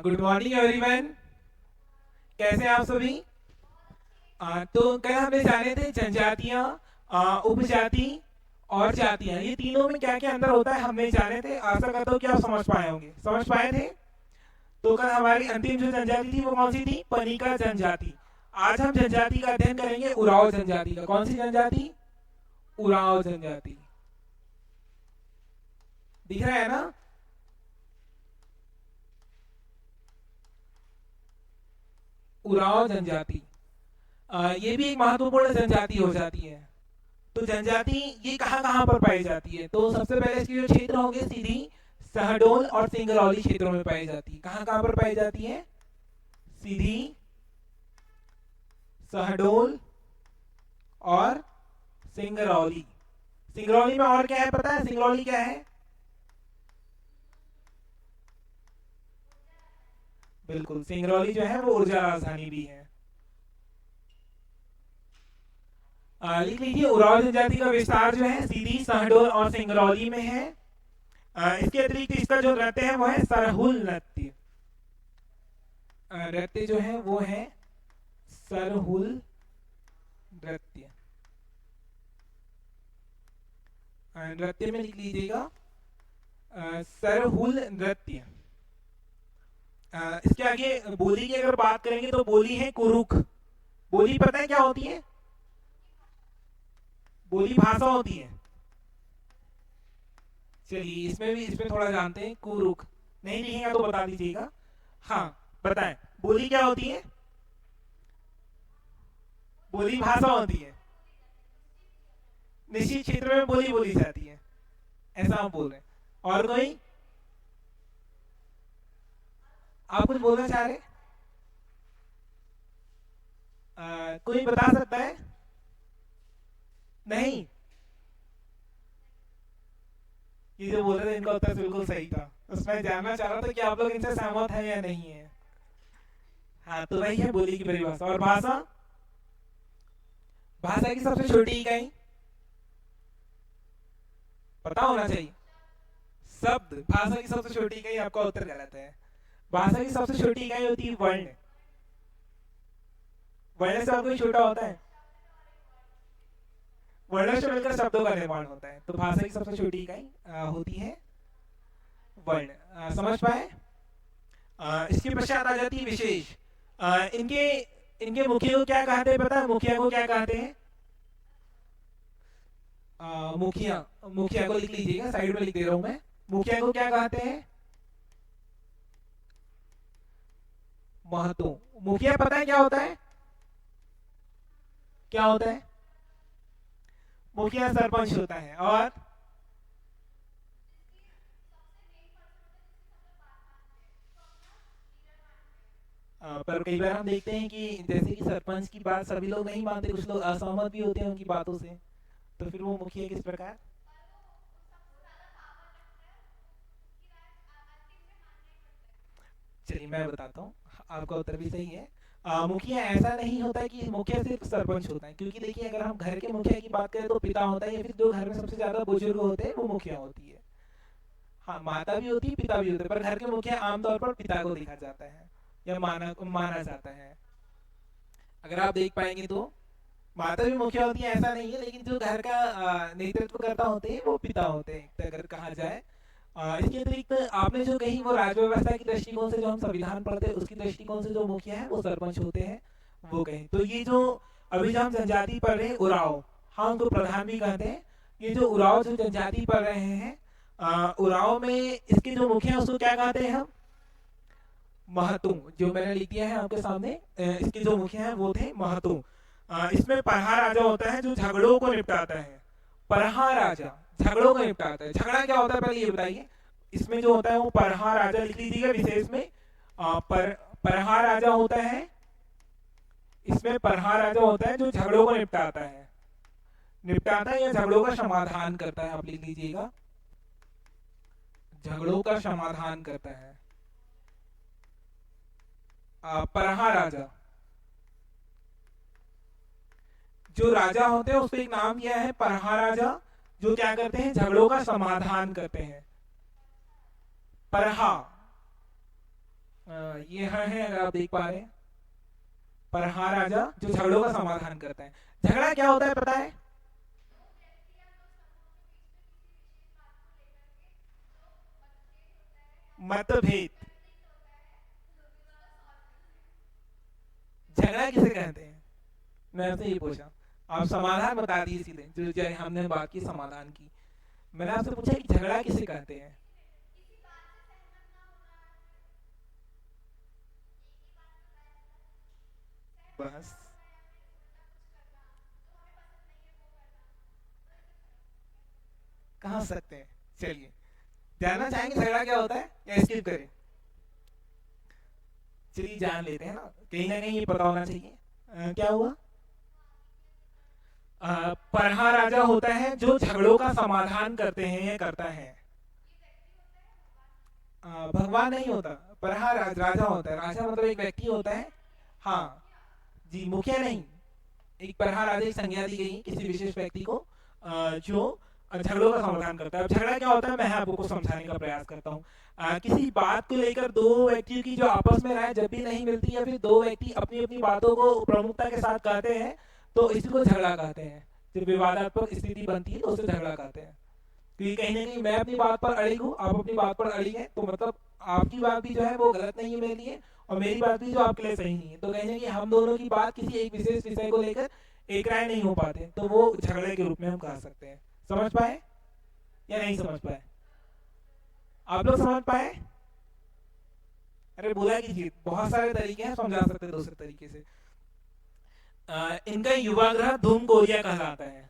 Good morning everyone. कैसे हैं आप सभी? तो कल हमने जाने थे जनजातियां, उपजाति और जातियां, ये तीनों में क्या क्या अंतर होता है हमने जाने थे। आशा करता हूँ कि आप समझ पाए होंगे, समझ पाए थे। तो कल हमारी अंतिम जो जनजाति थी वो कौन सी थी? पनिका जनजाति। आज हम जनजाति का अध्ययन करेंगे, उराव जनजाति का। कौन सी जनजाति? उराव जनजाति। दिख रहा है ना? उराव जनजाति ये भी एक महत्वपूर्ण जनजाति हो जाती है। तो जनजाति ये कहाँ कहाँ पर पाई जाती है? तो सबसे पहले इसके जो क्षेत्र होंगे सीधी सहडोल और सिंगरौली क्षेत्रों में पाई जाती है। कहाँ कहाँ पर पाई जाती है? सीधी, सहडोल और सिंगरौली। सिंगरौली में और क्या है पता है? सिंगरौली क्या है? बिल्कुल, सिंगरौली जो है वो ऊर्जा राजधानी भी है। लिख लीजिए, उराव जनजाति का विस्तार जो है सीधी, सहडोल और सिंगरौली में है। इसके अतिरिक्त इसका जो नृत्य है वो है सरहुल नृत्य। नृत्य जो है वो है सरहुल नृत्य। नृत्य में लिख लीजिएगा सरहुल नृत्य। इसके आगे बोली की अगर बात करेंगे तो बोली है कुरुख। बोली पता है क्या होती है? बोली भाषा होती है। चलिए इसमें थोड़ा जानते हैं। कुरुख नहीं लिखेगा तो बता दीजिएगा। हाँ बताएं, बोली क्या होती है? बोली भाषा होती है। निश्चित क्षेत्र में बोली बोली जाती है, ऐसा हम बोल रहे हैं। और कोई? आप कुछ बोलना चाह रहे? कोई बता सकता है? नहीं, ये जो बोल रहे थे इनका उत्तर बिल्कुल सही था। उसमें जानना चाह रहा था कि आप लोग इनसे सहमत हैं या नहीं है। हाँ, तो वही है बोली की परिभाषा। और भाषा? भाषा की सबसे छोटी इकाई पता होना चाहिए। शब्द। भाषा की सबसे छोटी इकाई, आपका उत्तर गलत है। भाषा की सबसे छोटी इकाई होती है वर्ण। वर्ण से और कोई छोटा होता है? वर्णों से मिलकर शब्दों का निर्माण होता है। तो भाषा की सबसे छोटी इकाई होती है वर्ण। समझ पाए? इसके पश्चात आ जाती है विशेष। इनके इनके मुखिया को क्या कहते हैं पता है? मुखिया को क्या कहते हैं? मुखिया, मुखिया को लिख लीजिएगा, साइड में लिख दे रहा हूं मैं। मुखिया को क्या कहते हैं? महतो। मुखिया पता है क्या होता है? क्या होता है? मुखिया सरपंच होता है। और पर कई बार हम देखते हैं कि जैसे कि सरपंच की बात सभी लोग नहीं मानते, कुछ लोग असहमत भी होते हैं उनकी बातों से। तो फिर वो मुखिया किस प्रकार? चलिए मैं बताता हूँ, आपका उत्तर भी सही है। मुखिया ऐसा नहीं होता कि मुखिया सिर्फ सरपंच होता है, क्योंकि देखिए अगर हम घर के मुखिया की बात करें तो पिता होता है, या फिर जो घर में सबसे ज्यादा बुजुर्ग होते हैं वो मुखिया होती है। हाँ, माता भी होती है, पिता भी होता है, पर घर के मुखिया आमतौर पर पिता को देखा जाता है या माना माना जाता है। अगर आप देख पाएंगे तो माता भी मुखिया होती है ऐसा नहीं है, लेकिन जो घर का नेतृत्व करता होते हैं वो पिता होते हैं, तो अगर कहा जाए। इसके अतिरिक्त आपने जो कही वो राज्य व्यवस्था की दृष्टिकोण से, जो हम संविधान पढ़ते हैं उसकी दृष्टिकोण से जो मुखिया है वो सरपंच होते हैं, वो कहें तो ये जो अभी जो हम जनजाति पढ़ रहे हैं उराव, हाँ उनको प्रधान भी कहते हैं। ये जो उराव जो जनजाति पढ़ रहे हैं, उराव में इसके जो मुखिया उसको क्या कहते हैं हम? महतो। जो मैंने लिख दिया है आपके सामने, इसके जो मुखिया हैं वो थे महतो। इसमें परहा राजा होता है जो झगड़ों को निपटाता है। परहा राजा झगड़ों को निपटाता है। झगड़ा क्या होता है पहले ये बताइए। इसमें जो होता है वो परहा राजा लिख लीजिएगा विशेष में। परहा राजा होता है, इसमें परहा राजा होता है जो झगड़ों को निपटाता है। निपटाता है या झगड़ों का समाधान करता है, आप लिख लीजिएगा झगड़ों का समाधान करता है। परहा राजा, जो राजा होते हैं उसको एक नाम दिया है परहा राजा, जो क्या करते हैं? झगड़ों का समाधान करते हैं। परहा ये है, अगर आप देख पा रहे हैं, परहा राजा जो झगड़ों का समाधान करता है। झगड़ा क्या होता है पता है? मतभेद। झगड़ा किसे कहते हैं? मैं आपसे ये पूछा, आप समाधान बता दिए सीधे, जो हमने बात की समाधान की। मैंने आपसे पूछा कि झगड़ा किसे कहते हैं? बस, कहाँ सकते हैं। चलिए, जानना चाहेंगे झगड़ा क्या होता है या स्किप करें? चलिए जान लेते हैं ना कहीं ये पता होना चाहिए। क्या हुआ? परहा राजा होता है जो झगड़ों का समाधान करते हैं या करता है। भगवान नहीं होता, परहा राजा होता है। राजा मतलब एक व्यक्ति होता है। हाँ जी, मुखिया नहीं। एक परहा राजा की संज्ञा दी गई किसी विशेष व्यक्ति को, जो झगड़ों का समाधान करता है। अब झगड़ा क्या होता है मैं आपको समझाने का प्रयास करता हूँ। किसी बात को लेकर दो व्यक्तियों की जो आपस में राय जब भी नहीं मिलती, या फिर दो व्यक्ति अपनी अपनी बातों को प्रमुखता के साथ कहते हैं, तो इसी को झगड़ा कहते हैं। जब विवादात्मक स्थिति बनती है तो उसे झगड़ा कहते हैं। क्योंकि कहीं ना कहीं मैं अपनी बात पर अड़ी हूँ, आप अपनी बात पर अड़ी है, तो मतलब आपकी बात भी जो है वो गलत नहीं है मेरे लिए, और मेरी बात भी जो आपके लिए सही नहीं है। तो कहीं ना कहीं हम दोनों की बात किसी एक विशेष विषय को लेकर एक राय नहीं हो पाते, तो वो झगड़े के रूप में हम कह सकते हैं। समझ पाए या नहीं समझ पाए? आप लोग समझ पाए? अरे बोला कीजिए, बहुत सारे तरीके हैं, समझा सकते हैं दूसरे तरीके से। इनका युवाग्रह धूम कोरिया कहलाता है।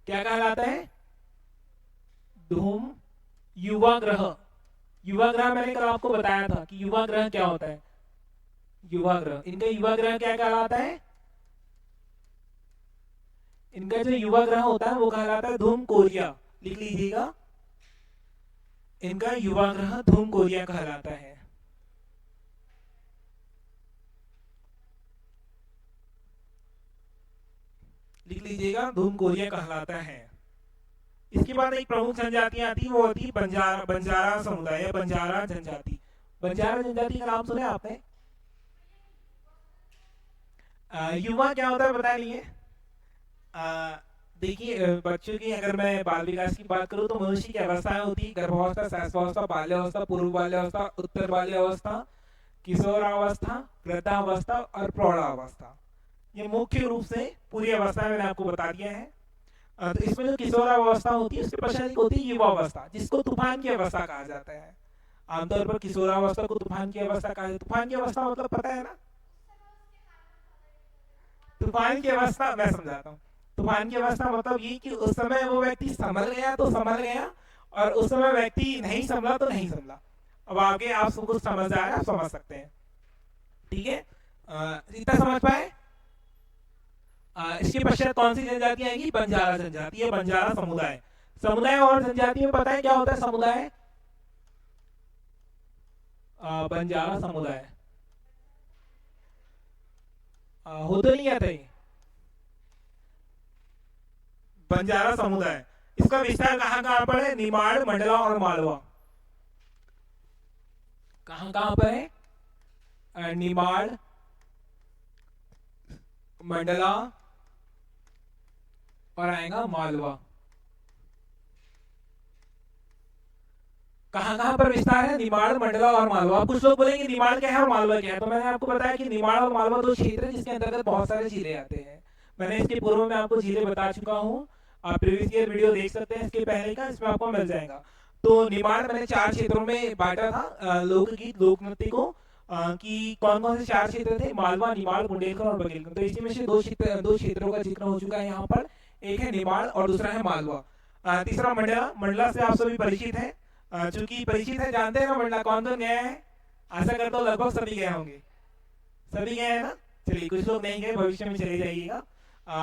क्या कहलाता है? धूम युवाग्रह। युवाग्रह मैंने कल आपको बताया था कि युवाग्रह क्या होता है। युवाग्रह, इनका युवाग्रह क्या कहलाता है? इनका जो युवाग्रह होता है वो कहलाता है धूम कोरिया। लिख लीजिएगा, इनका युवाग्रह धूम कोरिया कहलाता है। लिख लीजिएगा, धूम कोरिया कहलाता है। इसके बाद एक प्रमुख जनजातियां आती है, वो होती है बंजारा, बंजारा समुदाय या बंजारा जनजाति। बंजारा जनजाति का नाम सुना आपने? युवा क्या होता है बता लिए। देखिए, बच्चों की अगर मैं बाल विकास की बात करूँ तो मनुष्य की अवस्थाएं होती है गर्भावस्था, शैशवावस्था, बाल्यावस्था, पूर्व बाल्यावस्था, उत्तर बाल्यावस्था, किशोरावस्था, वृद्धावस्था और प्रौढ़ावस्था। ये मुख्य रूप से पूरी अवस्था मैंने आपको बता दिया है। तो इसमें जो किशोरावस्था होती है उसके पश्चात एक होती है युवावस्था, जिसको तूफान की अवस्था कहा जाता है। आमतौर पर किशोरावस्था को तूफान की अवस्था कहा जाता है। तूफान की अवस्था मतलब पता है ना? तूफान की अवस्था मैं समझाता हूँ। तूफान की अवस्था मतलब ये कि उस समय वो व्यक्ति संभल गया तो संभल गया, और उस समय व्यक्ति नहीं संभला तो नहीं संभला। अब आगे आप सबको समझ आ रहा है, आप समझ सकते हैं। ठीक है, इतना समझ पाए? इसके पश्चात कौन सी जनजाति आएगी? बंजारा जनजाति या बंजारा समुदाय। समुदाय और जनजाति में पता है क्या होता है? समुदाय, बंजारा समुदाय हो तो नहीं आता ये। बंजारा समुदाय, इसका विस्तार कहाँ कहाँ पर है? निमाड़, मंडला और मालवा। कहाँ कहाँ पर है? निमाड़, मंडला और आएगा मालवा। कहाँ कहाँ पर विस्तार है? निमाड़, मंडला और मालवा। कुछ लोग बोलेंगे निमाड़ क्या है और मालवा क्या है, तो मैंने आपको बताया कि निमाड़ और मालवा दो क्षेत्र हैं जिसके अंतर्गत बहुत सारे जिले आते हैं। मैंने इसके पूर्व में आपको जिले बता चुका हूँ, आप प्रीवियस ईयर वीडियो देख सकते हैं इसके पहले का, इसमें आपको मिल जाएगा। तो निमाड़ मैंने 4 क्षेत्रों में बांटा था लोकगीत लोक नृत्य को, कि कौन कौन से 4 क्षेत्र थे? मालवा, निमाड़, बुंदेलखंड और बघेलखंड। तो इसी में से दो क्षेत्रों का जिक्र हो चुका है यहाँ पर। एक है निमाड़ और दूसरा है मालवा। तीसरा मंडला। मंडला से आप सभी परिचित हैं, चूंकि परिचित है, जानते हैं ना मंडला कौन कौन गया है? आशा करता हूँ लगभग सभी गए होंगे। सभी गए हैं ना? चलिए, कुछ लोग नहीं गए, भविष्य में चले जाइएगा।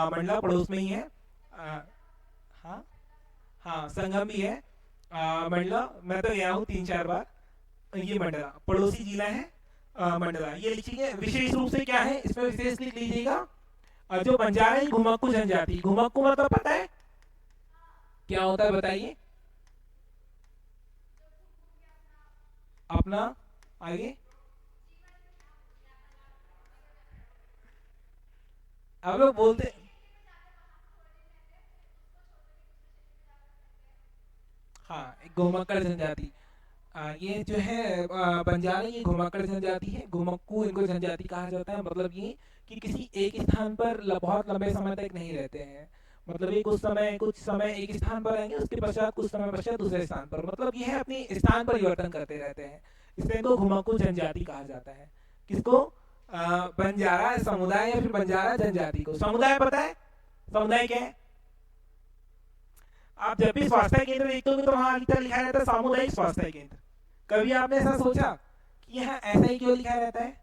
मंडला पड़ोस में ही है। हाँ हाँ, संगम भी है। मंडला मैं तो गया हूँ 3-4 बार। ये मंडला पड़ोसी जिला है। मंडला ये लिखिए, विशेष रूप से क्या है इसमें विशेष लिख लीजिएगा। जो बंजारा है घुमक्कू जनजाति। घुमक्कू मतलब पता है क्या होता है? बताइए अपना। आगे आप लोग बोलते, हाँ, एक घुमक्कड़ जनजाति। ये जो है बंजारा, ये घुमक्कड़ जनजाति है, घुमक्कू इनको जनजाति कहा जाता है। मतलब ये कि किसी एक स्थान पर बहुत लंबे समय तक नहीं रहते हैं। मतलब ये कुछ समय एक स्थान पर रहेंगे, उसके पश्चात कुछ समय पश्चात दूसरे स्थान पर, मतलब ये है अपनी स्थान परिवर्तन करते रहते हैं। इसलिए इनको घुमक्कू जनजाति कहा जाता है। किसको? बंजारा समुदाय या फिर बंजारा जनजाति को। समुदाय पता है समुदाय क्या है? आप जब भी स्वास्थ्य केंद्र देखते हो तो वहां लिखा लिखा रहता है सामुदायिक स्वास्थ्य केंद्र। कभी आपने ऐसा सोचा कि यहाँ ऐसा ही क्यों लिखा रहता है?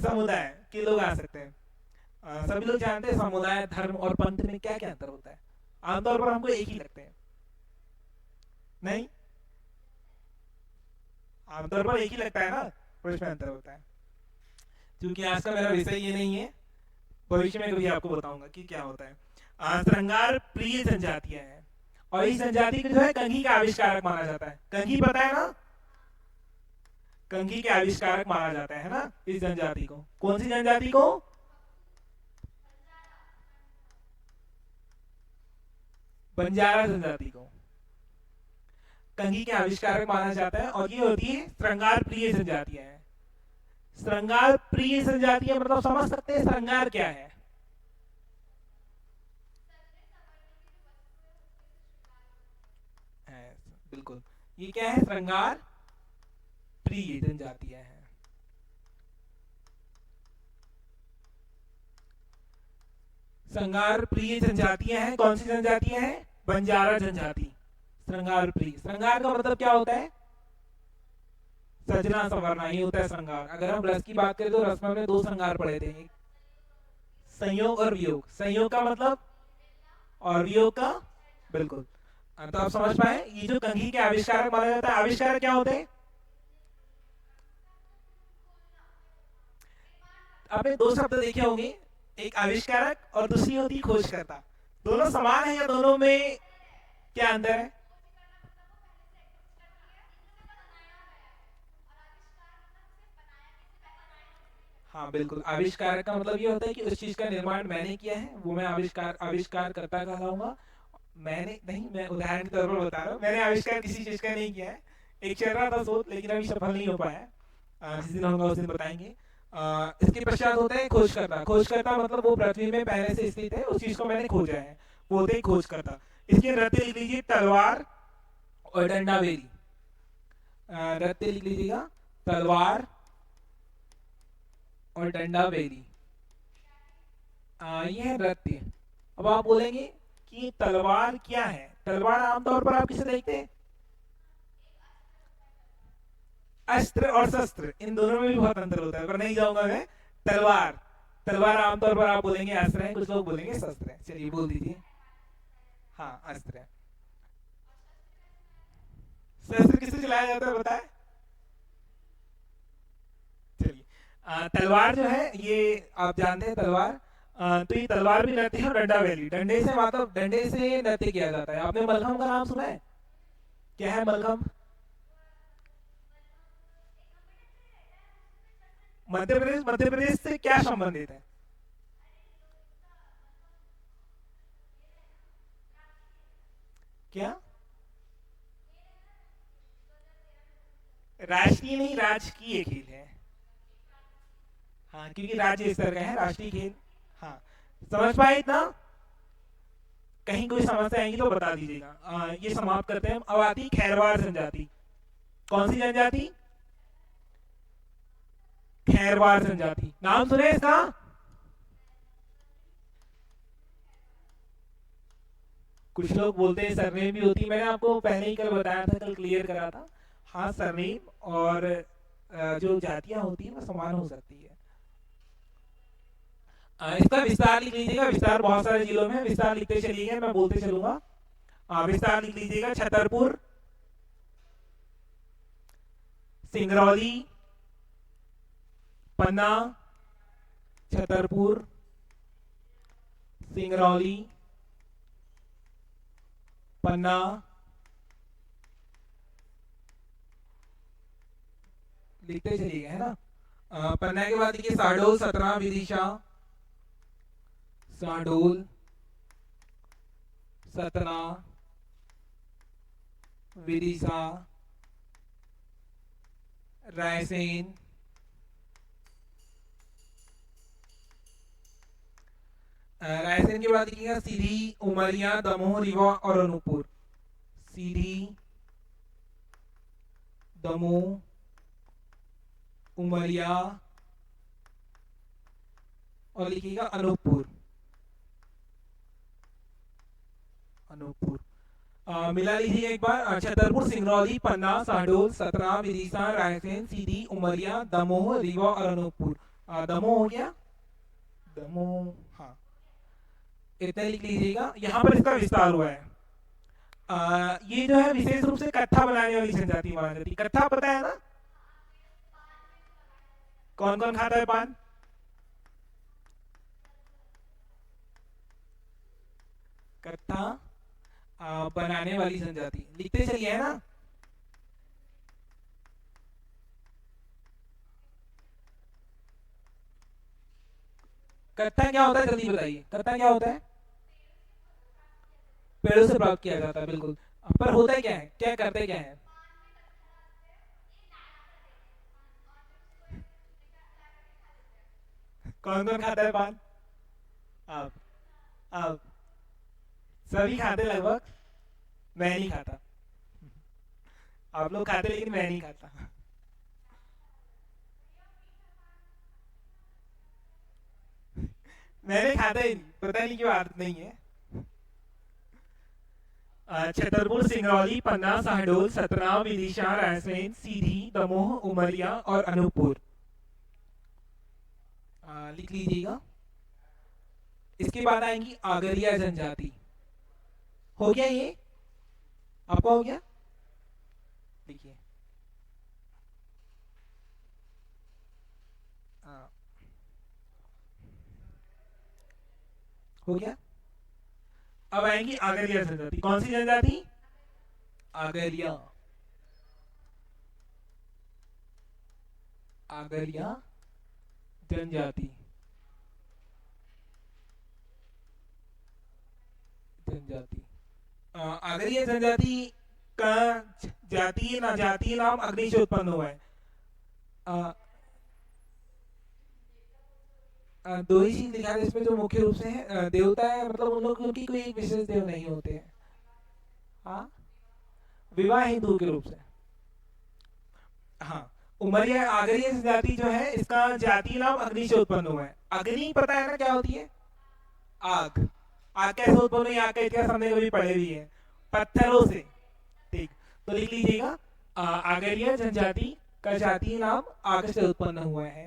समुदाय के लोग आ सकते हैं। सभी लोग जानते हैं समुदाय, धर्म और पंथ में क्या क्या अंतर होता है। आमतौर पर हमको एक ही लगते हैं। नहीं, आमतौर पर एक ही लगता है ना, पर इसमें अंतर होता है। क्योंकि आज का मेरा विषय ये नहीं है, भविष्य में कभी आपको बताऊंगा कि क्या होता है। श्रृंगार प्रिय जनजातियां हैं, और इस जनजाति को जो है कंघी का आविष्कारक माना जाता है। कंघी पता है ना? कंघी के आविष्कारक माना जाता है ना इस जनजाति को। कौन सी जनजाति को? बंजारा जनजाति को कंघी के आविष्कारक माना जाता है। और ये होती है श्रृंगार प्रिय जनजातियां हैं। श्रृंगार प्रिय जनजातियां मतलब समझ सकते हैं श्रृंगार क्या है? है, बिल्कुल। ये क्या है? श्रृंगार प्रिय जनजातियां हैं। श्रृंगार प्रिय जनजातियां हैं। कौन सी जनजातियां हैं? बंजारा जनजाति। श्रृंगार प्रिय, श्रृंगार का मतलब क्या होता है? सजना संवरना ही होता है श्रृंगार। अगर हम रस की बात करें तो रस में हमने दो श्रृंगार पढ़े थे, संयोग और वियोग। संयोग का मतलब, और वियोग का, बिल्कुल। तो आप समझ पाए ये जो कंघी के आविष्कारक माना जाता है, आविष्कार क्या होते हैं? आपने दो शब्द देखे होंगे, एक आविष्कारक और दूसरी होती खोजकर्ता। दोनों समान है या दोनों में क्या अंतर है? हाँ बिल्कुल, आविष्कारक का मतलब ये होता है कि उस चीज का निर्माण मैंने किया है, वो मैं आविष्कार करता कहलाऊंगा। मैंने नहीं, मैं उदाहरण के तौर पर बता रहा हूँ, मैंने आविष्कार किसी चीज का नहीं किया है। एक चल रहा था शोध, लेकिन अभी सफल नहीं हो पाया है। जिस दिन होगा उस दिन बताएंगे। इसके पश्चात होता है खोजकर्ता। खोजकर्ता मतलब वो पृथ्वी में पहले से स्थित है, उस चीज को मैंने खोजा है, वो होते हैं खोजकर्ता। इसके रत्ते लिख लीजिए, तलवार और डंडा बेरी। रत्ते लिख लीजिएगा, तलवार और डंडा बेरी। ये है रत्ते। अब आप बोलेंगे कि तलवार क्या है? तलवार आमतौर पर आप किसे देखते हैं? अस्त्र और शस्त्र, इन दोनों में भी बहुत अंतर होता है, पर नहीं जाऊंगा मैं। तलवार, तलवार आमतौर पर आप बोलेंगे अस्त्र है, कुछ लोग बोलेंगे शस्त्र है। चलिए बोल दीजिए। हाँ, अस्त्र है। शस्त्र किससे चलाया जाता है बताए? चलिए, तलवार जो है ये आप जानते हैं तलवार। तो ये तलवार भी नृत्य है, और डंडा वैली, डंडे से मतलब डंडे से नृत्य किया जाता है। आपने मलखम का नाम सुना है? क्या है मलखम? मध्य प्रदेश से क्या संबंधित है? क्या? राष्ट्रीय नहीं, राजकीय खेल है। हाँ, क्योंकि राज्य स्तर का है, राष्ट्रीय खेल। हाँ, समझ पाए इतना? कहीं कोई समस्या आएगी तो बता दीजिएगा। ये समाप्त करते हैं। अब आती खैरवार जनजाति। कौन सी जनजाति? खैरवार जनजाति, नाम सुने इसका? कुछ लोग बोलते हैं सरनेम भी होती है, मैंने आपको पहले ही कल बताया था, कल क्लियर करा था। हाँ, सरनेम और जो जातियां होती है वो समान हो सकती है। इसका विस्तार लिख लीजिएगा, विस्तार बहुत सारे जिलों में है, विस्तार लिखते चलिएगा, मैं बोलते चलूंगा। विस्तार लिख लीजिएगा, छतरपुर, सिंगरौली, पन्ना, छतरपुर, सिंगरौली, पन्ना, लिखते चलिएगा, है ना? पन्ना के बाद देखिए शहडोल, सतना, विदिशा, शहडोल, सतना, विदिशा, रायसेन, रायसेन के बाद देखिएगा सीधी, उमरिया, दमोह, रीवा और अनूपपुर। सीधी, दमोह, उमरिया और लिखिएगा अनूपपुर। अनूपपुर मिला लीजिए एक बार। छतरपुर, सिंगरौली, पन्ना, शहडोल, सतना, विदिशा, रायसेन, सीधी, उमरिया, दमोह, रीवा और अनूपपुर। दमोह हो गया, दमोह, हाँ, इतना लिख लीजिएगा। यहाँ पर इसका विस्तार हुआ है। ये जो है विशेष रूप से कत्था बनाने वाली जनजाति मानी जाती है। कत्था पता है ना, कौन कौन खाता है पान? कत्था बनाने वाली जनजाति, लिखते चलिए है ना। कत्था क्या होता है जल्दी बताइए, कत्था क्या होता है? पेड़ों से प्राप्त किया जाता है, बिल्कुल। पर होता क्या है, क्या करते क्या है? कौन कौन खाता है पान? आप, आप सभी खाते लगभग, मैं नहीं खाता। आप लोग खाते लेकिन मैं नहीं खाता। मैंने खाता ही नहीं, पता नहीं क्यों आदत नहीं है। छतरपुर, सिंगरौली, पन्ना, शहडोल, सतना, विदिशा, रायसेन, सीधी, दमोह, उमरिया और अनूपपुर। लिख लीजिएगा। इसके बाद आएंगी आगरिया जनजाति। हो गया ये, आपका हो गया? देखिए, हो गया। अब आएंगी आगरिया जनजाति। कौन सी जनजाति? आगरिया, आगरिया जनजाति, जनजाति। आगरिया जनजाति का जातीय ना जातीय नाम अग्नि से उत्पन्न हुआ है। अ, दो ही चीज दिखा रहे इसमें जो मुख्य रूप से है, देवता है, मतलब उन लोग उनकी कोई एक विशेष देव नहीं होते हैं। हाँ, विवाह हिंदू के रूप से। हाँ, उमरिया आगरिया जाति जो है इसका जाति नाम अग्नि से उत्पन्न हुआ है। अग्नि पता है ना क्या होती है? आग। आग कैसे उत्पन्न हुई, आग का इतिहास हमने कभी पढ़े भी है, पत्थरों से। ठीक, तो लिख लीजिएगा। आगरिया जनजाति का जाति नाम आग से उत्पन्न हुआ है।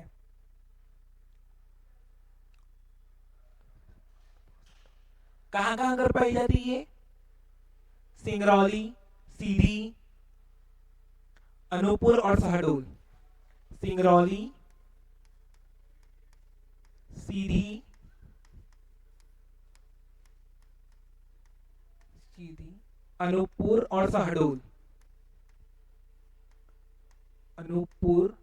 कहाँ कहाँ कर पाई जाती है? सिंगरौली, सीधी, अनूपपुर और शहडोल। सिंगरौली, सीधी, सीधी, अनूपपुर और शहडोल। अनूपपुर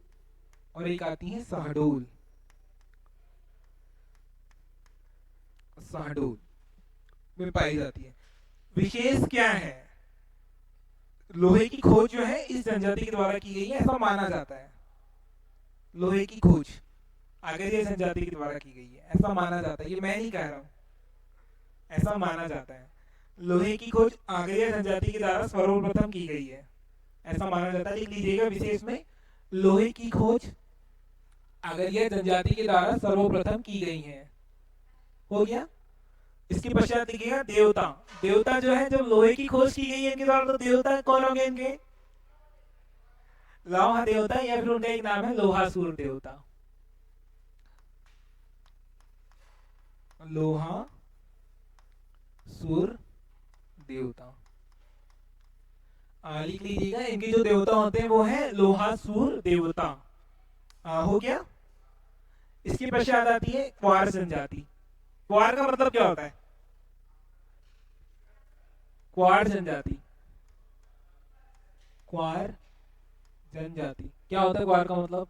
और एक आती है शहडोल। शहडोल में पाई जाती है। विशेष क्या है? लोहे की खोज जो है इस जनजाति के द्वारा की गई है, ऐसा माना जाता है। लोहे की खोज आगरिया जनजाति के द्वारा की गई है, ऐसा माना जाता है। ये मैं नहीं कह रहा हूँ, ऐसा माना जाता है। लोहे की खोज आगरिया जनजाति के द्वारा सर्वप्रथम की गई है, ऐसा माना जाता है। लिख लीजिएगा विशेष में, लोहे की खोज आगरिया जनजाति के द्वारा सर्वप्रथम की गई है। हो गया। इसके पश्चात लिखिएगा देवता। देवता जो है, जब लोहे की खोज की गई है इनके द्वारा, तो देवता कौन हो गए इनके? लोहा देवता, या फिर उनका एक नाम है लोहासुर देवता। लोहा सुर देवता। लिख लीजिएगा, इनके जो देवता होते हैं वो है लोहासुर देवता। हो गया। इसके पश्चात आती है क्वार जनजाति। क्वार का मतलब क्या होता है? क्वार जनजाति, क्वार जनजाति क्या होता है? क्वार का मतलब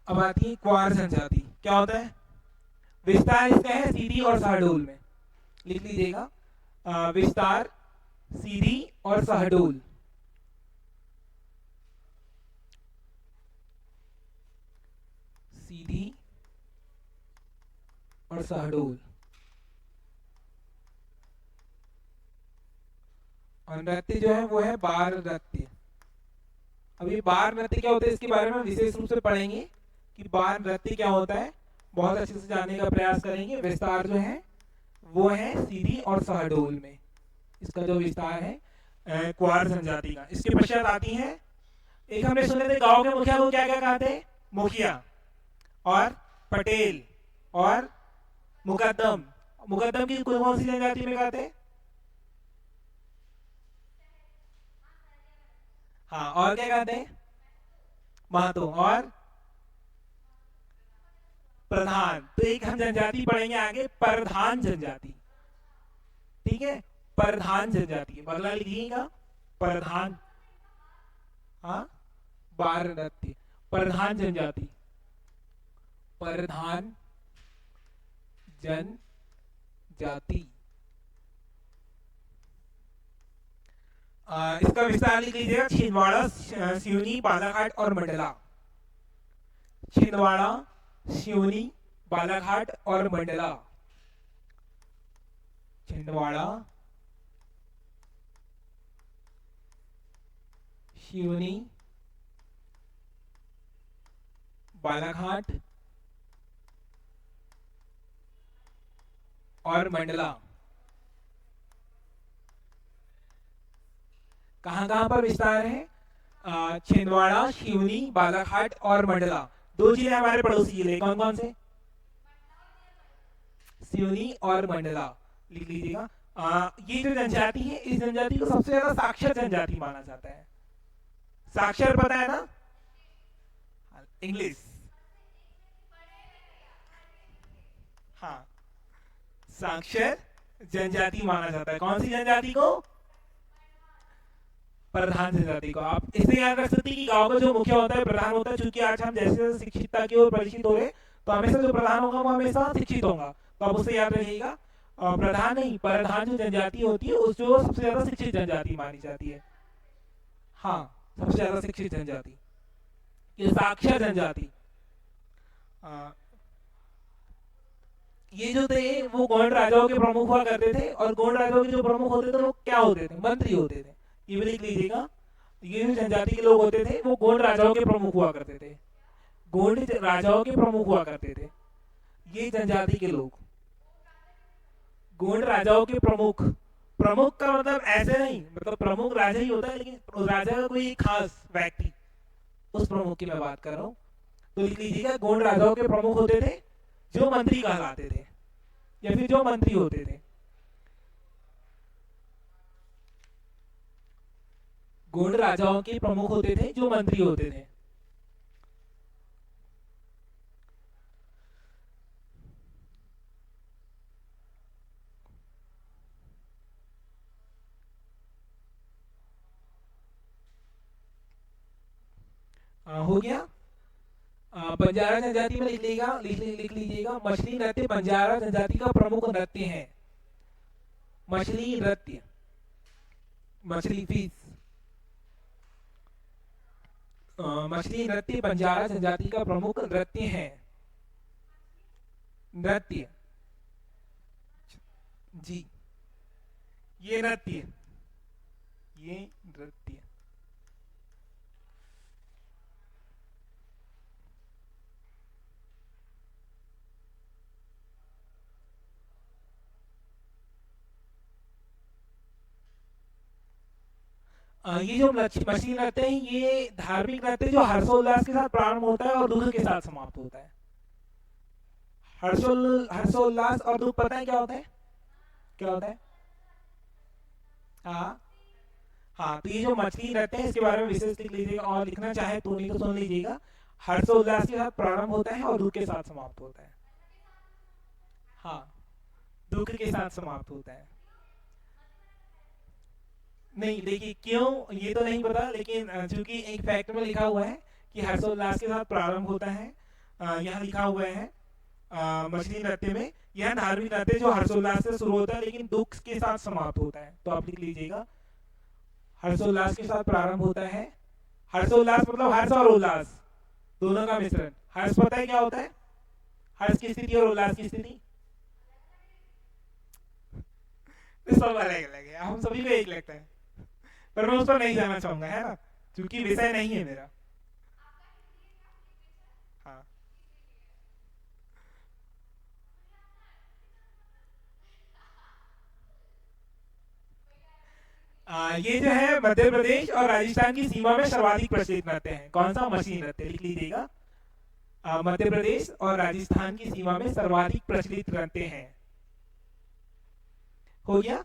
अब आती है क्वार जनजाति। क्या होता है? विस्तार इसका है सीधी और शहडोल में, लिख लीजिएगा। विस्तार, सीधी और शहडोल। सीधी और शहडोल। और नृत्य जो है वो है बार नृत्य। अभी बार नृत्य क्या होता है इसके बारे में विशेष रूप से पढ़ेंगे कि बार नृत्य क्या होता है, बहुत अच्छे से जानने का प्रयास करेंगे। विस्तार जो है वो है सीधी और शहडोल में, इसका जो विस्तार है क्वार जनजाति का। इसके पश्चात आती है, एक हमने सुने थे गांव के मुखिया को क्या क्या कहते हैं? मुखिया और पटेल और मुकद्दम। मुकद्दम की कौन सी जनजाति में कहते हैं? हाँ, और क्या कहते हैं? महतो और प्रधान। तो एक हम जनजाति पढ़ेंगे आगे, प्रधान जनजाति। ठीक है, प्रधान जनजाति। बगला लिखिएगा, प्रधान। हाँ, बार नृत्य, प्रधान जनजाति। प्रधान जनजाति। इसका विस्तार लिख लीजिएगा, छिंदवाड़ा, सिवनी, बालाघाट और मंडला। छिंदवाड़ा, सिवनी, बालाघाट और मंडला। छिंदवाड़ा, सिवनी, बालाघाट और मंडला। कहां कहां पर विस्तार है? छिंदवाड़ा, सिवनी, बालाघाट और मंडला। दो जिले हमारे पड़ोसी जिले कौन कौन से? सिवनी और मंडला, लिख लीजिएगा। ये जो जनजाति है, इस जनजाति को सबसे ज्यादा साक्षर जनजाति माना जाता है। साक्षर पता है ना? इंग्लिश। हाँ, साक्षर जनजाति माना जाता है। कौन सी जनजाति को? प्रधान जनजाति को। आप इसे याद रख सकते हैं कि गांव का जो मुखिया होता है प्रधान होता है। चूंकि आज हम जैसे जैसे शिक्षितता की ओर परिचित हो रहे, तो हमेशा जो प्रधान होगा वो हमेशा शिक्षित होगा। तो आप उसे याद रखिएगा। प्रधान नहीं, प्रधान जो जनजाति होती है उस जो सबसे ज्यादा शिक्षित जनजाति मानी जाती है। हाँ, सबसे ज्यादा शिक्षित जनजाति, ये साक्षर जनजाति। ये जो थे वो गोंड राजाओं के प्रमुख हुआ करते थे, और गोंड राजाओं के जो प्रमुख होते थे वो क्या होते थे? मंत्री होते थे। ये भी लिख लीजिएगा। ये जो जनजाति के लोग होते थे वो गोंड राजाओं के प्रमुख हुआ करते थे। गोंड राजाओं के प्रमुख हुआ करते थे ये जनजाति के लोग। गोंड राजाओं के प्रमुख। प्रमुख का मतलब ऐसे नहीं, मतलब प्रमुख राजा ही होता है, लेकिन राजा का कोई खास व्यक्ति, उस प्रमुख की मैं बात कर रहा हूँ। तो लिख लीजिएगा, गोंड राजाओं के प्रमुख होते थे जो मंत्री कहलाते थे, या फिर जो मंत्री होते थे। गोंड राजाओं के प्रमुख होते थे जो मंत्री होते थे। हो गया। बंजारा जनजाति में लिख लीजिएगा, लिख लीजिएगा, मछली नृत्य बंजारा जनजाति का प्रमुख नृत्य है। मछली नृत्य, मछली फिश। मछली नृत्य बंजारा जनजाति का प्रमुख नृत्य है। नृत्य जी, ये नृत्य, ये नृत्य। ये जो मछली नृत्य है, ये धार्मिक नृत्य जो हर्षोल्लास के साथ प्रारंभ होता है और दुख के साथ समाप्त होता है। हर्षोल्लास और दुख पता है क्या होता है? क्या होता है? हाँ हाँ, तो ये जो मछली नृत्य है इसके बारे में विशेष लिख लीजिएगा, और लिखना चाहे तो नहीं तो सुन लीजिएगा। हर्षोल्लास के साथ प्रारंभ होता है और दुख के साथ समाप्त होता है। हाँ, दुख के साथ समाप्त होता है। नहीं, देखिए क्यों ये तो नहीं पता, लेकिन चूंकि एक फैक्ट में लिखा हुआ है कि हर्षोल्लास के साथ प्रारंभ होता है यहाँ लिखा हुआ है मछली नृत्य में, यह धार्मिक नृत्य जो हर्षोल्लास से शुरू होता है लेकिन दुख के साथ समाप्त होता है। तो आप लिख लीजिएगा, हर्षोल्लास के साथ प्रारंभ होता है। हर्षोल्लास मतलब हर्ष और उल्लास दोनों का मिश्रण। हर्ष पता है क्या होता है? हर्ष की स्थिति और उल्लास की स्थिति सब अलग अलग है, हम सभी को एक लगता है, पर मैं उस पर नहीं जाना चाहूंगा, है ना, क्योंकि विषय नहीं है मेरा। हाँ, ये जो है मध्य प्रदेश और राजस्थान की सीमा में सर्वाधिक प्रचलित नृत्य है। कौन सा? मछली नृत्य, लिख लीजिएगा। मध्य प्रदेश और राजस्थान की सीमा में सर्वाधिक प्रचलित नृत्य हैं। हो गया।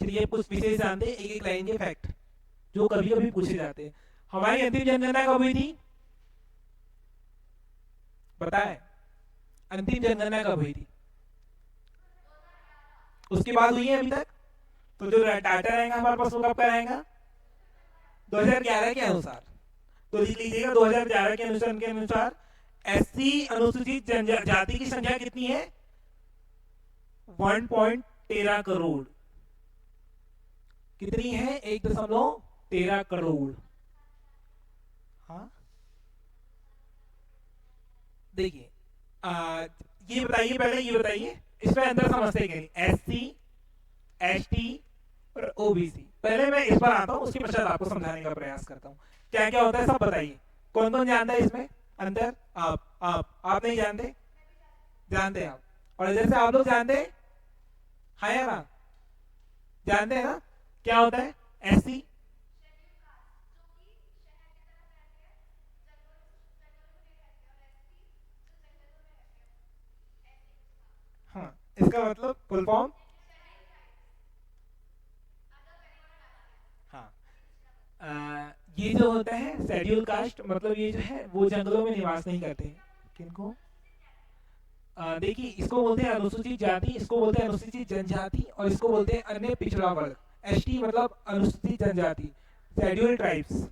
चलिए कुछ विशेष जानते हैं, एक एक लाइन के फैक्ट जो कभी कभी पूछे जाते हैं। हमारी अंतिम जनगणना कब हुई थी? बताए, अंतिम जनगणना कब हुई थी? उसके बाद हुई है अभी तक? तो जो डाटा रहेगा हमारे पास वो कब का रहेगा? 2011 के अनुसार। तो लिख लीजिएगा 2011 के अनुसार एससी अनुसूचित जनजाति की संख्या कितनी है? 1.13 करोड़। कितनी है? 1.13 करोड़। हाँ, देखिए ये बताइए, पहले ये बताइए इसमें अंदर समझते हैं एससी, एसटी और ओबीसी। पहले मैं इस पर आता हूँ, उसके पश्चात आपको समझाने का प्रयास करता हूँ क्या क्या होता है, सब बताइए। कौन कौन जानता है इसमें अंदर? आप नहीं जानते? जानते हैं आप, और इधर से आप लोग जानते हैं? हाँ या ना? जानते हैं ना? क्या होता है एससी? हाँ, इसका मतलब फुल फॉर्म? हाँ, ये जो होता है शेड्यूल कास्ट, मतलब ये जो है वो जंगलों में निवास नहीं करते। किनको? देखिए, इसको बोलते हैं अनुसूचित जाति, इसको बोलते हैं अनुसूचित जनजाति, और इसको बोलते हैं अन्य पिछड़ा वर्ग। एसटी मतलब अनुसूचित जनजाति, शेड्यूल ट्राइब्स।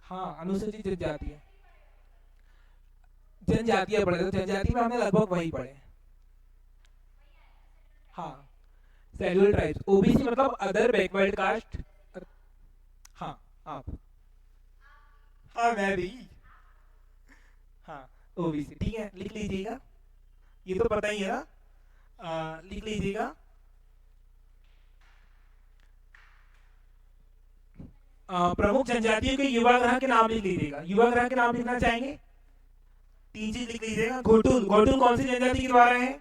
हाँ, अनुसूचित जनजाति है। जनजातीय पढ़े तो जनजाति में हमने लगभग वही पढ़े। हाँ, शेड्यूल ट्राइब्स। ओबीसी मतलब अदर बैकवर्ड कास्ट। हाँ, आप। हाँ, मैं भी। हाँ, ओबीसी, ठीक है, लिख लीजिएगा। ये तो पता ही है ना। लिख लीजिएगा। प्रमुख जनजातियों के युवा ग्रह के नाम लिख लीजिएगा। युवा ग्रह के नाम लिखना चाहेंगे? तीन चीज लिख लीजिएगा। घोटुल, घोटुल कौन सी जनजाति के द्वारा है?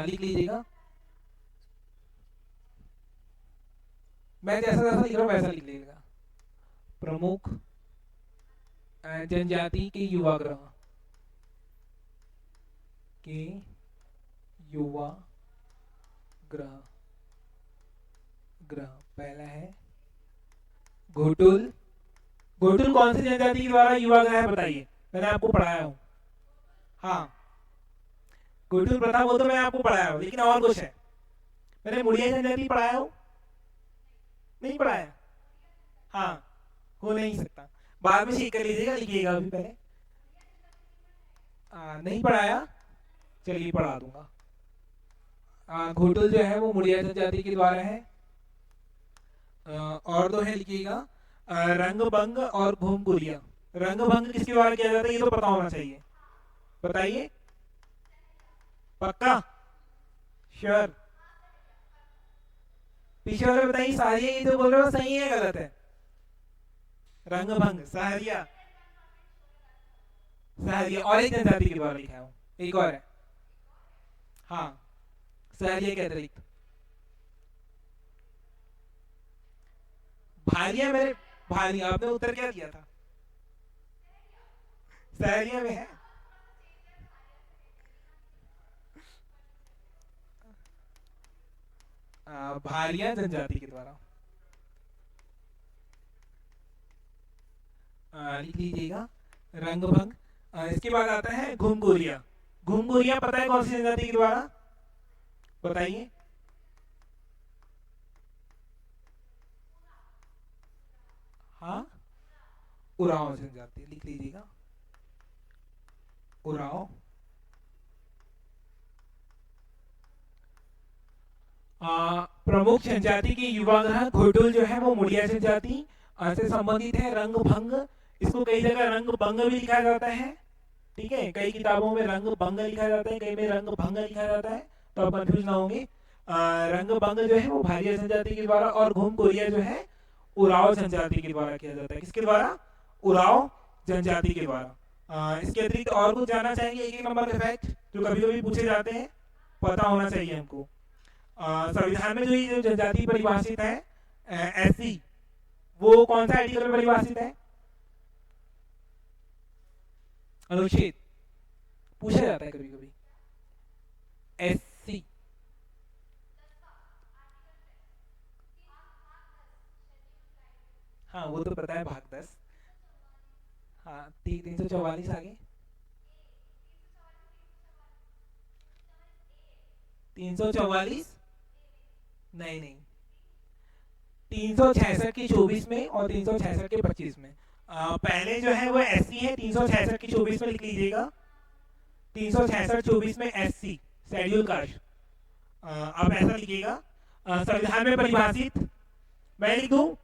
लिख लीजिएगा। मैं जैसा जैसा लिख रहा हूँ वैसा लिख लीजिएगा। प्रमुख जनजाति के युवा ग्रह के युवा ग्रह। ग्रह पहला है घोटुल। घोटुल कौन सी जनजाति के द्वारा युवा ग्रह है बताइए, मैंने आपको पढ़ाया हूँ। हाँ, घोटुल प्रथा वो तो मैं आपको पढ़ाया हूँ, लेकिन और कुछ है? मैंने मुड़िया जनजाति पढ़ाया हूँ? नहीं पढ़ाया? हाँ, हो नहीं सकता, बाद में सीख कर लीजिएगा, लिखिएगा अभी पहले। नहीं पढ़ाया, चलिए पढ़ा दूंगा। घोटुल जो है वो मुड़िया जनजाति के द्वारा है। और दो है, लिखिएगा। रंगभंग और घुमकुरिया। रंगभंग किसके द्वारा किया जाता है ये तो पता होना चाहिए, बताइए। पक्का? श्योर? पीछे वाले बताइए, सारिया ये जो बोल रहे हो सही है गलत है? रंगभंग सहरिया, सहरिया और एक जनजाति के द्वारा लिखा हूँ, एक और है। हाँ, सहरिया के अतिरिक्त भारिया मेरे। भारिया आपने उत्तर क्या दिया था? सहरिया में है। भारिया जनजाति के द्वारा। लिख लीजिएगा रंगभंग। इसके बाद आता है घुमगोरिया। घुमगोरिया पता है कौन सी जनजाति के द्वारा? बताइए। हाँ, उरांव जनजाति, लिख लीजिएगा उरांव। प्रमुख जनजाति के युवा ग्रह घोटुल जो है वो मुड़िया जनजाति से संबंधित है। रंग भंग, इसको कई जगह रंग भंग भी लिखा जाता है, ठीक है, कई किताबों में रंग भंग लिखा जाता है, कई में रंग भंग लिखा जाता है, तो आप कंफ्यूज ना होंगे। रंग भंग जो है वो भारिया जनजाति के द्वारा, और घूम कोरिया जो है उराव जनजाति के द्वारा किया जाता है। किसके द्वारा? उराव जनजाति के द्वारा। इसके अतिरिक्त और कुछ जानना चाहेंगे? एक एक नंबर के फैक्ट जो कभी कभी पूछे जाते हैं, पता होना चाहिए हमको। संविधान में जो ये जनजाति परिभाषित है एससी, वो कौन सा आर्टिकल में परिभाषित है? अनुच्छेद पूछा जाता है कभी कभी। एससी हाँ वो तो पता है, भाग 10। हाँ 344 आगे 344, नहीं नहीं, 366 की 24 में और 366 के 25 में। पहले जो है वो एससी है, 366 की 24 में लिख लीजिएगा, 366-24 में एससी शेड्यूल कास्ट। आप ऐसा लिखिएगा। संविधान में परिभाषित, मैं लिख दूं,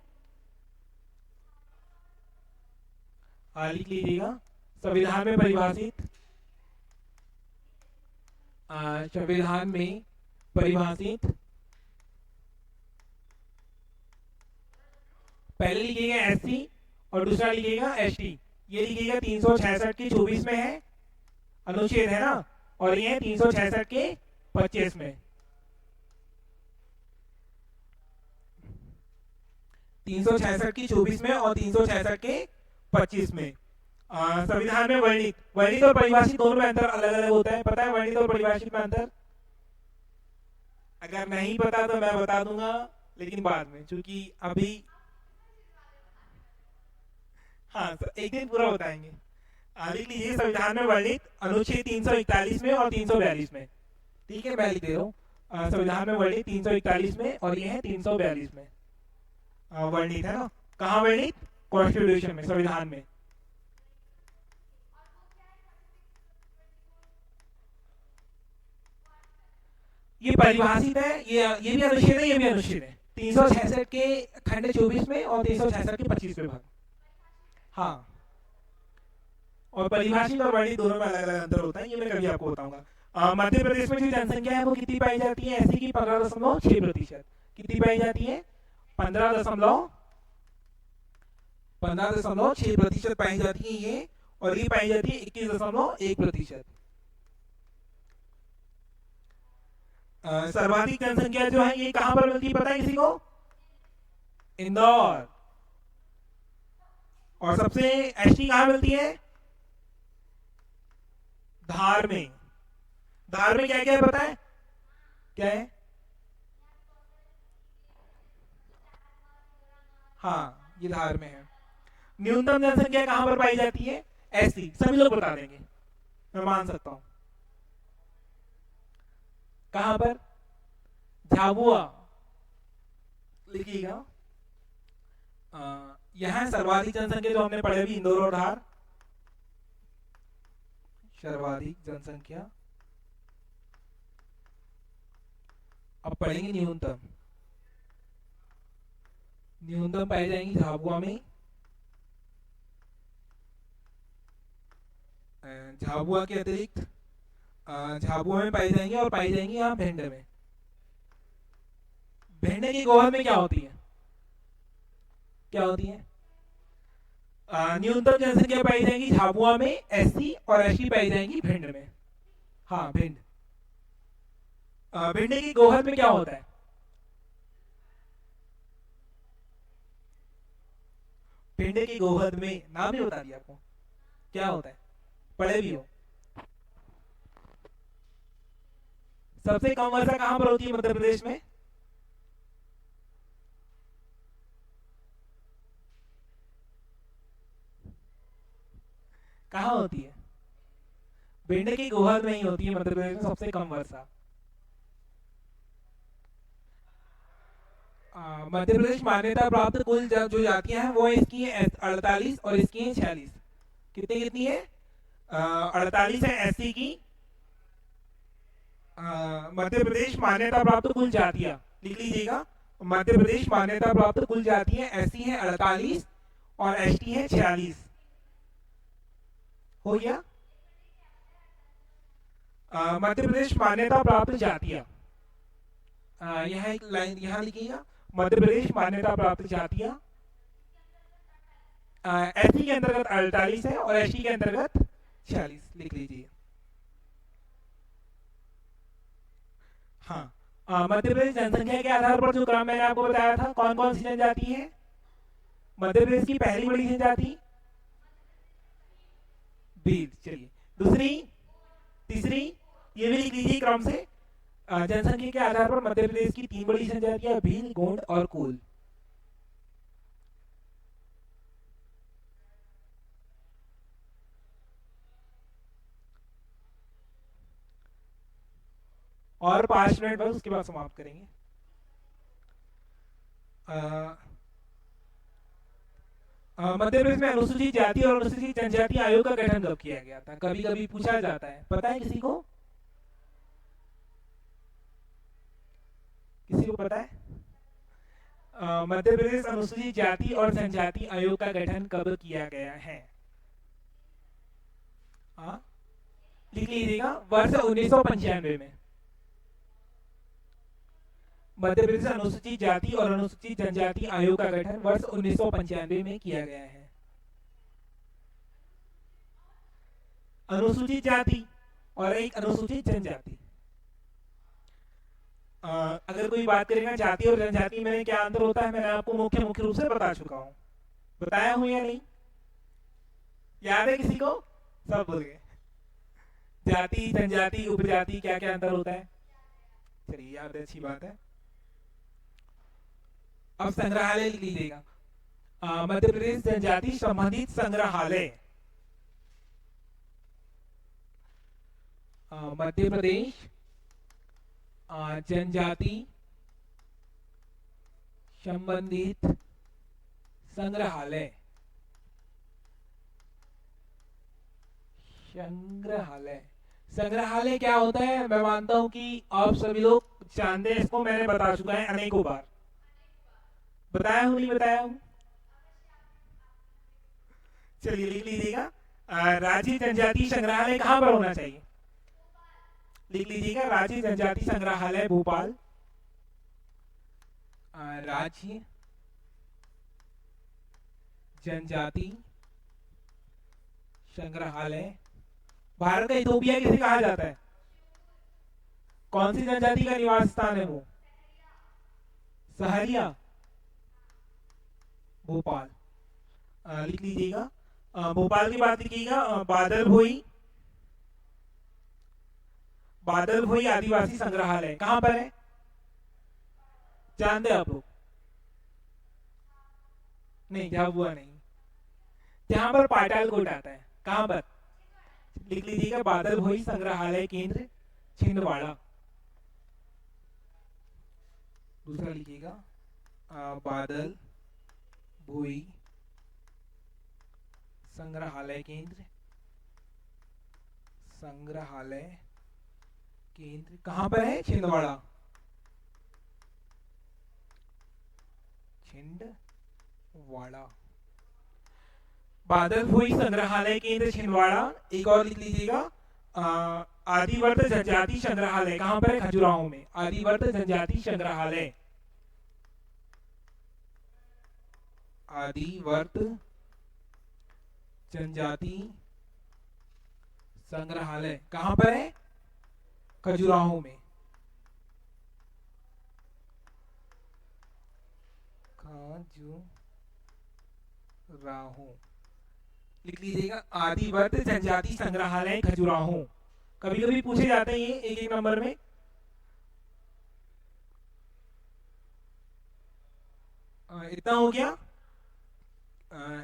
लिख लीजिएगा संविधान में परिभाषित, संविधान में परिभाषित, पहले लिखिएगा एससी और दूसरा लिखिएगा एसटी। ये लिखिएगा 366 की 24 में है, अनुच्छेद है ना, और ये है 366 के 25 में। 366 की 24 में और 366 के 25 में। संविधान में वर्णित, वर्णित और परिभाषित दोनों में अंतर अलग अलग होता है, पता है वर्णित और परिभाषित में अंतर? अगर नहीं पता तो मैं बता दूंगा, लेकिन बाद में, क्योंकि अभी हाँ एक दिन पूरा बताएंगे। लिख लीजिए संविधान में वर्णित अनुच्छेद 341 में और 342 में, ठीक है, मैं लिख दे रहा हूँ। संविधान में वर्णित 341 में और ये है 342 में वर्णित है ना। कहाँ वर्णित? कॉन्स्टिट्यूशन में, संविधान में। ये परिभाषित है, ये भी अनुच्छेद है, ये भी अनुच्छेद है। 366 के खंड 24 में और 366 के 25 में भाग। हाँ, और परिभाषित और वर्णित दोनों में अलग अलग अंतर होता है, ये मैं कभी आपको बताऊंगा। मध्य प्रदेश में जो जनसंख्या है वो कितनी पाई जाती है? ऐसी की 15.6%। कितनी पाई जाती है? 15.6% पाई जाती है ये, और ये पाई जाती है 21.1%। सर्वाधिक जनसंख्या जो है ये कहां पर मिलती है, पता है किसी को? इंदौर। और सबसे एसटी कहां मिलती है? धार में। धार में क्या क्या है पता है? क्या है? हाँ ये धार में है। न्यूनतम जनसंख्या कहां पर पाई जाती है? एसटी। सभी लोग बता देंगे, मैं मान सकता हूं। कहां पर? झाबुआ, लिखिएगा। यह सर्वाधिक जनसंख्या जो हमने पढ़े अभी, इंदौर और धार। सर्वाधिक जनसंख्या, अब पढ़ेंगे न्यूनतम। न्यूनतम पाई जाएंगी झाबुआ में, झाबुआ के अतिरिक्त झाबुआ में पाई जाएंगी, और पाई जाएंगी यहाँ भिंड में। भिंड की गोहद में क्या होती है? क्या होती है? न्यूनतम जनसंख्या पाई जाएंगी झाबुआ में एससी, और एसटी पाई जाएंगी भिंड में। हाँ भिंड। भिंड की गोहद में क्या होता है? भिंड की गोहद में, नाम ही बता दिया आपको, क्या होता है, पढ़े भी हो। सबसे कम वर्षा कहां पर होती है मध्य प्रदेश में? कहां होती है? भिंड की गोहद में ही होती है मध्य प्रदेश में सबसे कम वर्षा। मध्य प्रदेश मान्यता प्राप्त कुल जो जातियां हैं वो इसकी है 48 और इसकी है 46। कितनी कितनी है? 48 है एससी की। मध्य प्रदेश मान्यता प्राप्त कुल जातियां लिख लीजिएगा। मध्य प्रदेश मान्यता प्राप्त कुल जातियां एससी है 48 और एसटी है 46। हो गया? मध्य प्रदेश मान्यता प्राप्त जातियां, यहाँ एक लाइन यहाँ लिखिएगा, मध्य प्रदेश मान्यता प्राप्त जातियां एससी के अंतर्गत 48 है और एसटी के अंतर्गत 46 लिख लीजिए। हाँ, मध्य प्रदेश जनसंख्या के आधार पर जो क्रम मैंने आपको बताया था, कौन कौन सी जनजाति है? मध्य प्रदेश की पहली बड़ी जनजाति भील। चलिए, दूसरी, तीसरी, ये भी लिख लीजिए क्रम से। जनसंख्या के आधार पर मध्य प्रदेश की 3 बड़ी जनजातियां भील, गोंड और कोल। और 5 मिनट बाद उसके बाद समाप्त करेंगे। मध्य प्रदेश में अनुसूचित जाति और अनुसूचित जनजाति आयोग का गठन कब किया गया था? कभी कभी पूछा जाता है, पता है किसी को? किसी को पता है? मध्य प्रदेश अनुसूचित जाति और जनजाति आयोग का गठन कब किया गया है? लिख लीजिएगा, वर्ष 1995 में। मध्य प्रदेश अनुसूचित जाति और अनुसूचित जनजाति आयोग का गठन वर्ष 1995 में किया गया है। अनुसूचित जाति और एक अनुसूचित जनजाति। अगर कोई बात करेगा जाति और जनजाति में क्या अंतर होता है, मैंने आपको मुख्य रूप से बता चुका हूं। बताया हूं या नहीं? याद है किसी को? सब भूल गए। जाति, जनजाति, उपजाति, क्या क्या अंतर होता है? चलिए, याद है, अच्छी बात है। अब संग्रहालय लिख लीजिएगा। मध्य प्रदेश जनजाति संबंधित संग्रहालय। मध्य प्रदेश जनजाति संबंधित संग्रहालय। संग्रहालय क्या होता है? मैं मानता हूं कि आप सभी लोग जानते हैं इसको, मैंने बता चुका है अनेकों बार। बताया हूं, नहीं बताया हूं? चलिए, लिख लीजिएगा। राज्य जनजाति संग्रहालय कहां पर होना चाहिए? लिख लीजिएगा, राज्य जनजाति संग्रहालय भोपाल। राज्य जनजाति संग्रहालय। भारत का इथोपिया किसे कहा जाता है? कौन सी जनजाति का निवास स्थान है वो? सहरिया, भोपाल। लिख लीजिएगा। भोपाल की बात लिखिएगा। बादल भोई आदिवासी संग्रहालय कहां पर है? जानते आप लोग? नहीं, झाबुआ नहीं, जहां पर पाटालकोट आता है। कहां पर? लिख लीजिएगा, बादल भोई संग्रहालय केंद्र, छिंदवाड़ा। दूसरा लिखिएगा, बादल भोई संग्रहालय केंद्र कहां पर है? छिंदवाड़ा। बादल भोई संग्रहालय केंद्र, छिंदवाड़ा। एक और लिख लीजिएगा, आदिवर्त जनजाति संग्रहालय कहां पर है? खजुराहो में। आदिवर्त जनजाति संग्रहालय, आदिवर्त जनजाति संग्रहालय कहां पर है? खजुराहो में। खजुराहो लिख लीजिएगा, आदिवर्त जनजाति संग्रहालय खजुराहो। कभी कभी पूछे जाते हैं ये एक एक नंबर में। इतना हो गया।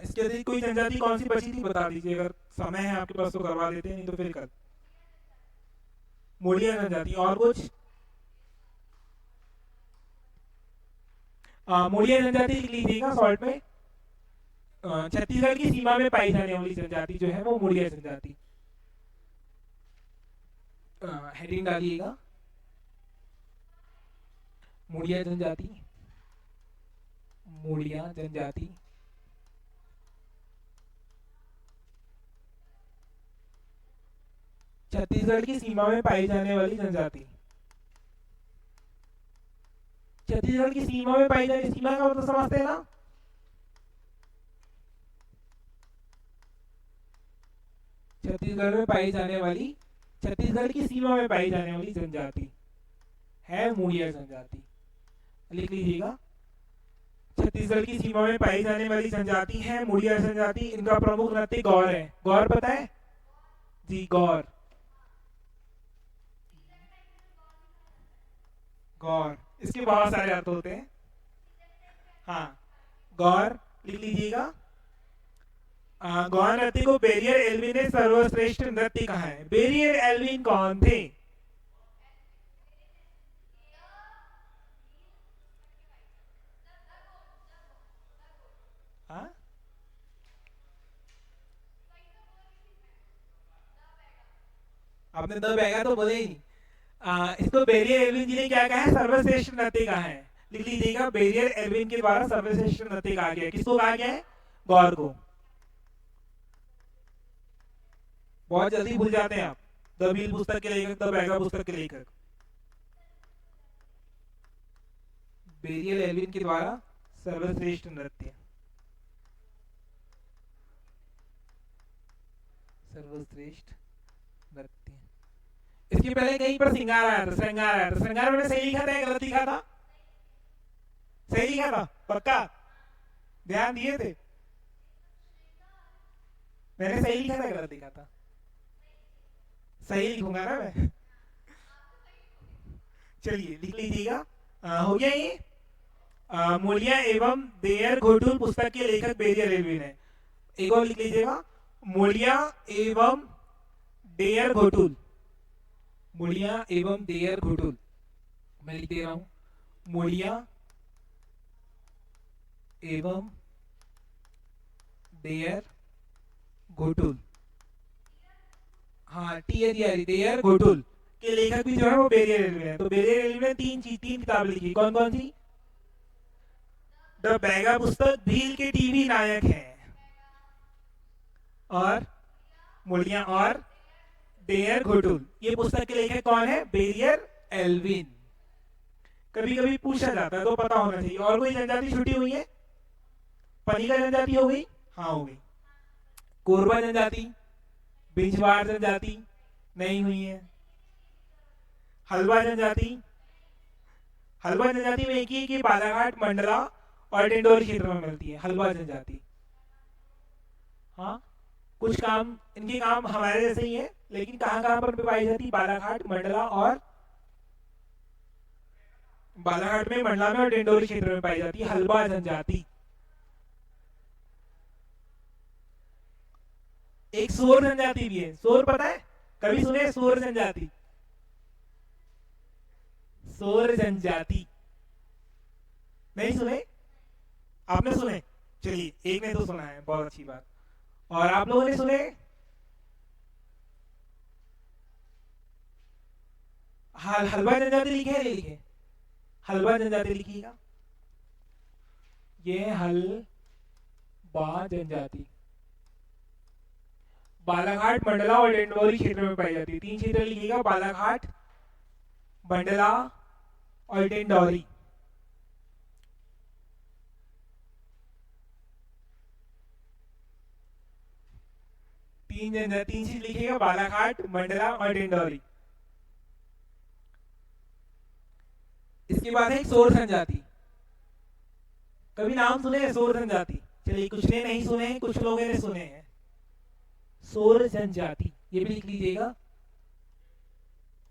इसके अतिरिक्त कोई जनजाति कौन सी बची थी बता दीजिए, अगर समय है आपके पास तो करवा देते हैं, नहीं तो फिर कल। मोड़िया जनजाति। और कुछ? मोड़िया जनजाति लिख लीजिएगा शॉर्ट में। छत्तीसगढ़ की सीमा में पाई जाने वाली जनजाति जो है वो मोड़िया जनजाति। हेडिंग डालिएगा मोड़िया जनजाति, मोड़िया जनजाति। छत्तीसगढ़ की सीमा में पाई जाने वाली जनजाति। छत्तीसगढ़ की सीमा में पाई जाने, सीमा का मतलब समझते हैं ना? छत्तीसगढ़ में पाई जाने वाली, छत्तीसगढ़ की सीमा में पाई जाने वाली जनजाति है मोड़िया जनजाति। लिख लीजिएगा छत्तीसगढ़ की सीमा में पाई जाने वाली जनजाति है मोड़िया जनजाति। इनका प्रमुख नृत्य गौर है। गौर पता है जी? गौर, गौर इसके बहुत सारे अर्थ होते हैं। हाँ, गौर लिख लीजिएगा। गौर नृत्य को बेरियर एल्विन ने सर्वश्रेष्ठ नृत्य कहा है। बेरियर एल्विन कौन थे? हाँ, आपने द बैगा तो बोले ही नहीं। इसको बेरियर एल्विन जी ने क्या कहा है? सर्वश्रेष्ठ नृत्य कहा है। लिख लीजिएगा बेरियर एल्विन के द्वारा सर्वश्रेष्ठ नृत्य कहा गया। किसको कहा गया है? गौर को। बहुत जल्दी भूल जाते हैं आप। द बील पुस्तक के लेखक, द बैगा पुस्तक के लेखक। बेरियल एल्विन के द्वारा सर्वश्रेष्ठ नृत्य, सर्वश्रेष्ठ नृत्य। इसके पहले कहीं पर श्रृंगार आया था, श्रृंगार आया था। श्रृंगार मैंने सही लिखा था या गलत लिखा था? सही लिखा था पक्का? ध्यान दिए थे? मैंने सही लिखा था गलत लिखा था? सही लिखूंगा ना मैं। चलिए लिख लीजिएगा। हो गया ये। मोलिया एवं देयर घोटुल पुस्तक के लेखक बेरियर एल्विन है। एक और लिख लीजिएगा मोलिया एवं डेयर घोटुल, मोलिया एवं डेयर घोटुल। मैं लिख दे रहा हूं मोलिया एवं डेयर घोटुल। हाँ, डेयर घोटुल के लेखक भी जो है वो बेरियर एल्विन है। तो बेरियर एल्विन ने तीन किताब लिखी। कौन कौन सी? द बैगा पुस्तक भील के टीवी नायक हैं, और मोलिया और डेयर घोटुल। ये पुस्तक के लेखक कौन है? Verrier Elwin. कभी कभी पूछा जाता है तो पता होना चाहिए। और कोई जनजाति छुटी हुई है? पनिका जनजाति हो गई? हाँ हो गई। कोरबा जनजाति, बिंजवार जनजाति नहीं हुई है। हलवा जनजाति, हलवा जनजाति में एक ही है कि बालाघाट, मंडला और डिंडोरी क्षेत्र में मिलती है हलवा जनजाति। हाँ, कुछ काम इनके काम हमारे जैसे ही है, लेकिन कहाँ कहाँ पर पाई जाती? बालाघाट, मंडला और बालाघाट में, मंडला में और डिंडोरी क्षेत्र में पाई जाती है हलवा जनजाति। एक सोर जनजाति भी है। सोर पता है? कभी सुने सोर जनजाति? सोर जनजाति नहीं सुने? आपने सुने? चलिए, एक ने तो सुना है, बहुत अच्छी बात। और आप लोगों ने सुने? हलवा जनजाति लिखे है? नहीं लिखे? हलवा जनजाति लिखिएगा। ये हलवा जनजाति बालाघाट, मंडला और डिंडोरी क्षेत्र में पाई जाती है। तीन क्षेत्र लिखिएगा, बालाघाट, मंडला और डिंडोरी। तीन चीज लिखिएगा, बालाघाट, मंडला और डिंडोरी। इसके बाद है सोर जनजाति। कभी नाम सुने हैं सोर जनजाति? चलिए, कुछ ने नहीं सुने हैं, कुछ लोगों ने सुने हैं। सोर जनजाति ये भी लिख लीजिएगा,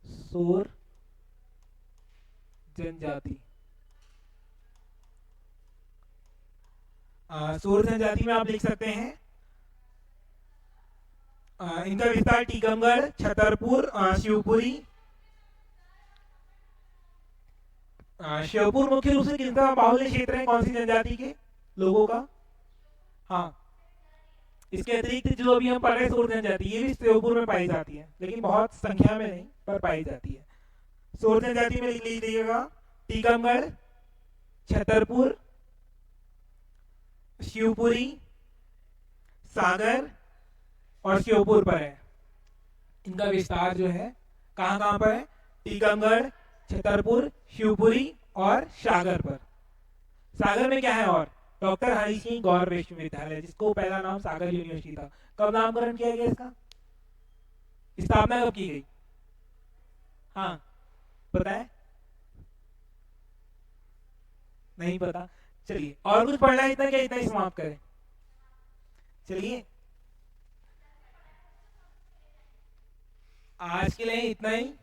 सोर जनजाति। सोर जनजाति में आप लिख सकते हैं इनका विस्तार टीकमगढ़, छतरपुर, शिवपुरी, श्योपुर मुख्य रूप से किसका बाहुल्य क्षेत्र है, कौन सी जनजाति के लोगों का? हाँ, इसके अतिरिक्त जो अभी हम पढ़ रहे सोर जनजाति, ये भी श्योपुर में पाई जाती है, लेकिन बहुत संख्या में नहीं, पर पाई जाती है। सोर जनजाति में लिख लीजिएगा टीकमगढ़, छतरपुर, शिवपुरी, सागर और श्योपुर पर है। इनका विस्तार जो है कहाँ कहाँ पर है? टीकमगढ़, छतरपुर, शिवपुरी और सागर पर। सागर में क्या है? और डॉक्टर हरि सिंह गौर विश्वविद्यालय, जिसको पहला नाम सागर यूनिवर्सिटी था। कब नामकरण किया गया इसका? स्थापना कब की गई? हाँ, पता है? नहीं पता? चलिए, और कुछ पढ़ना है इतना क्या, इतना ही समाप्त करें? चलिए, आज के लिए इतना ही।